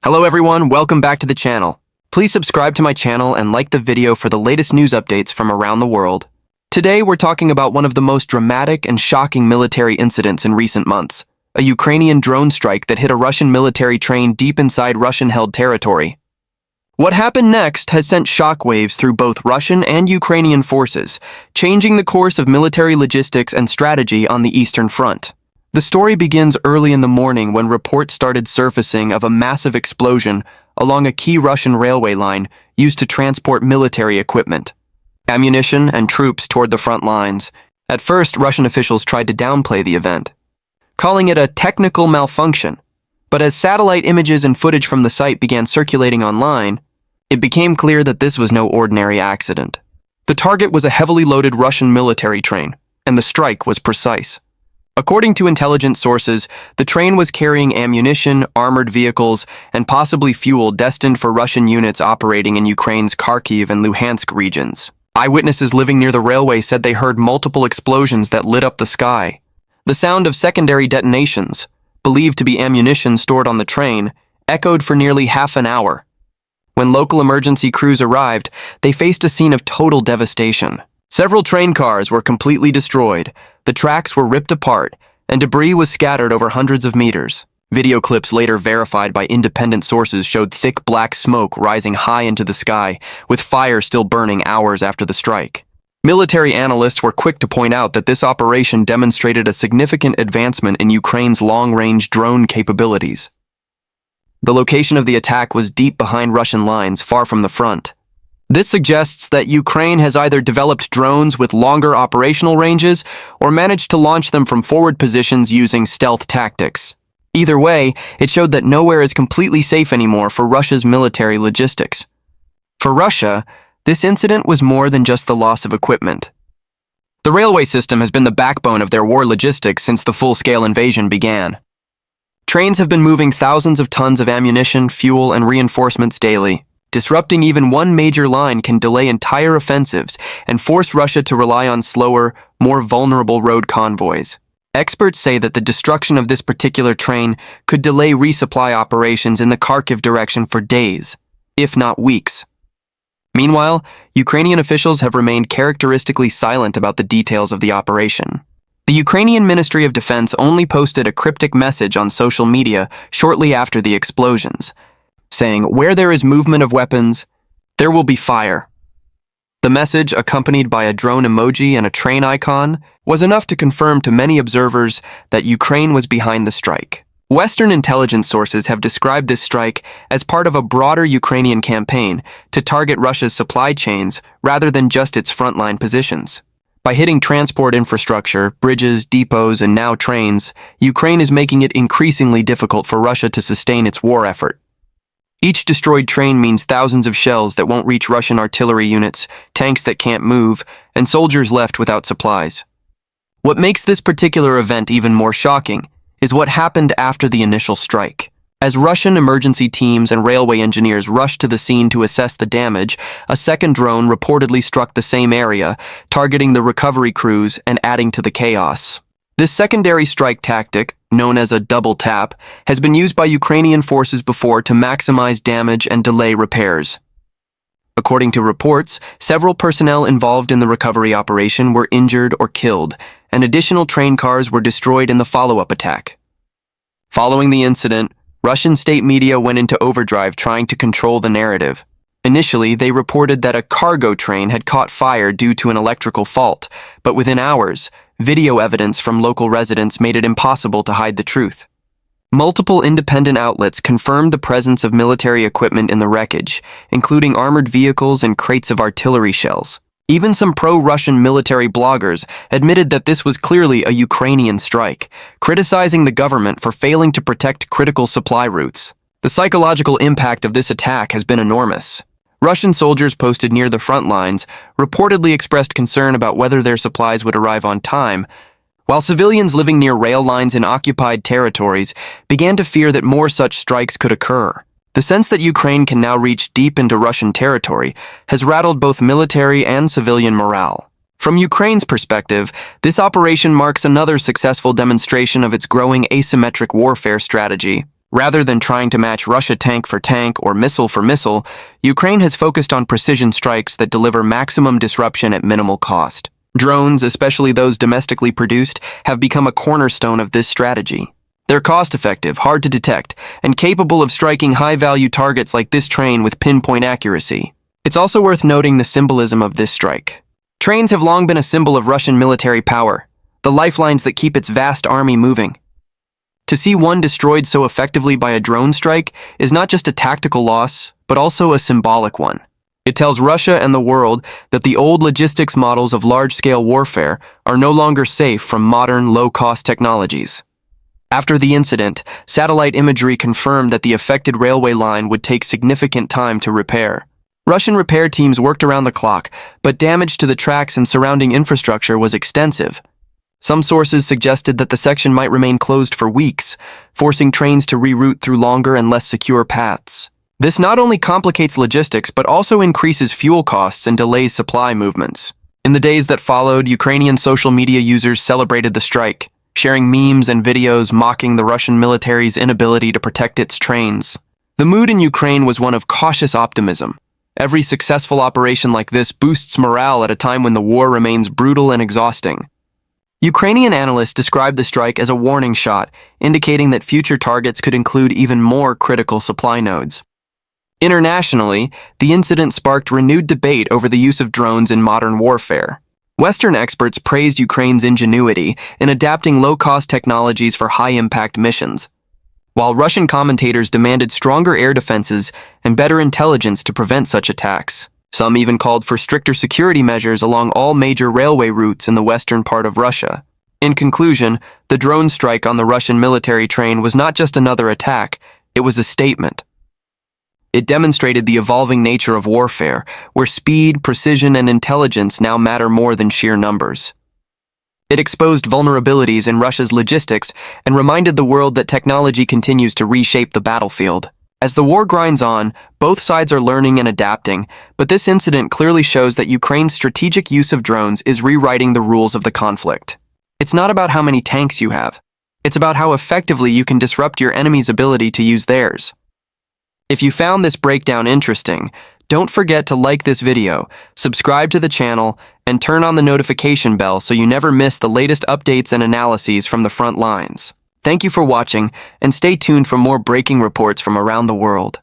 Hello everyone, welcome back to the channel. Please subscribe to my channel and like the video for the latest news updates from around the world. Today we're talking about one of the most dramatic and shocking military incidents in recent months, a Ukrainian drone strike that hit a Russian military train deep inside Russian-held territory. What happened next has sent shockwaves through both Russian and Ukrainian forces, changing the course of military logistics and strategy on the Eastern Front. The story begins early in the morning when reports started surfacing of a massive explosion along a key Russian railway line used to transport military equipment, ammunition, and troops toward the front lines. At first, Russian officials tried to downplay the event, calling it a technical malfunction. But as satellite images and footage from the site began circulating online, it became clear that this was no ordinary accident. The target was a heavily loaded Russian military train, and the strike was precise. According to intelligence sources, the train was carrying ammunition, armored vehicles, and possibly fuel destined for Russian units operating in Ukraine's Kharkiv and Luhansk regions. Eyewitnesses living near the railway said they heard multiple explosions that lit up the sky. The sound of secondary detonations, believed to be ammunition stored on the train, echoed for nearly half an hour. When local emergency crews arrived, they faced a scene of total devastation. Several train cars were completely destroyed, the tracks were ripped apart, and debris was scattered over hundreds of meters. Video clips later verified by independent sources showed thick black smoke rising high into the sky, with fire still burning hours after the strike. Military analysts were quick to point out that this operation demonstrated a significant advancement in Ukraine's long-range drone capabilities. The location of the attack was deep behind Russian lines, far from the front. This suggests that Ukraine has either developed drones with longer operational ranges or managed to launch them from forward positions using stealth tactics. Either way, it showed that nowhere is completely safe anymore for Russia's military logistics. For Russia, this incident was more than just the loss of equipment. The railway system has been the backbone of their war logistics since the full-scale invasion began. Trains have been moving thousands of tons of ammunition, fuel, and reinforcements daily. Disrupting even one major line can delay entire offensives and force Russia to rely on slower, more vulnerable road convoys. Experts say that the destruction of this particular train could delay resupply operations in the Kharkiv direction for days, if not weeks. Meanwhile, Ukrainian officials have remained characteristically silent about the details of the operation. The Ukrainian Ministry of Defense only posted a cryptic message on social media shortly after the explosions, saying, "Where there is movement of weapons, there will be fire." The message, accompanied by a drone emoji and a train icon, was enough to confirm to many observers that Ukraine was behind the strike. Western intelligence sources have described this strike as part of a broader Ukrainian campaign to target Russia's supply chains rather than just its frontline positions. By hitting transport infrastructure, bridges, depots, and now trains, Ukraine is making it increasingly difficult for Russia to sustain its war effort. Each destroyed train means thousands of shells that won't reach Russian artillery units, tanks that can't move, and soldiers left without supplies. What makes this particular event even more shocking is what happened after the initial strike. As Russian emergency teams and railway engineers rushed to the scene to assess the damage, a second drone reportedly struck the same area, targeting the recovery crews and adding to the chaos. This secondary strike tactic, known as a double tap, has been used by Ukrainian forces before to maximize damage and delay repairs. According to reports, several personnel involved in the recovery operation were injured or killed, and additional train cars were destroyed in the follow-up attack. Following the incident, Russian state media went into overdrive trying to control the narrative. Initially, they reported that a cargo train had caught fire due to an electrical fault, but within hours, video evidence from local residents made it impossible to hide the truth. Multiple independent outlets confirmed the presence of military equipment in the wreckage, including armored vehicles and crates of artillery shells. Even some pro-Russian military bloggers admitted that this was clearly a Ukrainian strike, criticizing the government for failing to protect critical supply routes. The psychological impact of this attack has been enormous. Russian soldiers posted near the front lines reportedly expressed concern about whether their supplies would arrive on time, while civilians living near rail lines in occupied territories began to fear that more such strikes could occur. The sense that Ukraine can now reach deep into Russian territory has rattled both military and civilian morale. From Ukraine's perspective, this operation marks another successful demonstration of its growing asymmetric warfare strategy. Rather than trying to match Russia tank for tank or missile for missile, Ukraine has focused on precision strikes that deliver maximum disruption at minimal cost. Drones, especially those domestically produced, have become a cornerstone of this strategy. They're cost-effective, hard to detect, and capable of striking high-value targets like this train with pinpoint accuracy. It's also worth noting the symbolism of this strike. Trains have long been a symbol of Russian military power, the lifelines that keep its vast army moving. To see one destroyed so effectively by a drone strike is not just a tactical loss, but also a symbolic one. It tells Russia and the world that the old logistics models of large-scale warfare are no longer safe from modern, low-cost technologies. After the incident, satellite imagery confirmed that the affected railway line would take significant time to repair. Russian repair teams worked around the clock, but damage to the tracks and surrounding infrastructure was extensive. Some sources suggested that the section might remain closed for weeks, forcing trains to reroute through longer and less secure paths. This not only complicates logistics, but also increases fuel costs and delays supply movements. In the days that followed, Ukrainian social media users celebrated the strike, sharing memes and videos mocking the Russian military's inability to protect its trains. The mood in Ukraine was one of cautious optimism. Every successful operation like this boosts morale at a time when the war remains brutal and exhausting. Ukrainian analysts described the strike as a warning shot, indicating that future targets could include even more critical supply nodes. Internationally, the incident sparked renewed debate over the use of drones in modern warfare. Western experts praised Ukraine's ingenuity in adapting low-cost technologies for high-impact missions, while Russian commentators demanded stronger air defenses and better intelligence to prevent such attacks. Some even called for stricter security measures along all major railway routes in the western part of Russia. In conclusion, the drone strike on the Russian military train was not just another attack, it was a statement. It demonstrated the evolving nature of warfare, where speed, precision, and intelligence now matter more than sheer numbers. It exposed vulnerabilities in Russia's logistics and reminded the world that technology continues to reshape the battlefield. As the war grinds on, both sides are learning and adapting, but this incident clearly shows that Ukraine's strategic use of drones is rewriting the rules of the conflict. It's not about how many tanks you have. It's about how effectively you can disrupt your enemy's ability to use theirs. If you found this breakdown interesting, don't forget to like this video, subscribe to the channel, and turn on the notification bell so you never miss the latest updates and analyses from the front lines. Thank you for watching, and stay tuned for more breaking reports from around the world.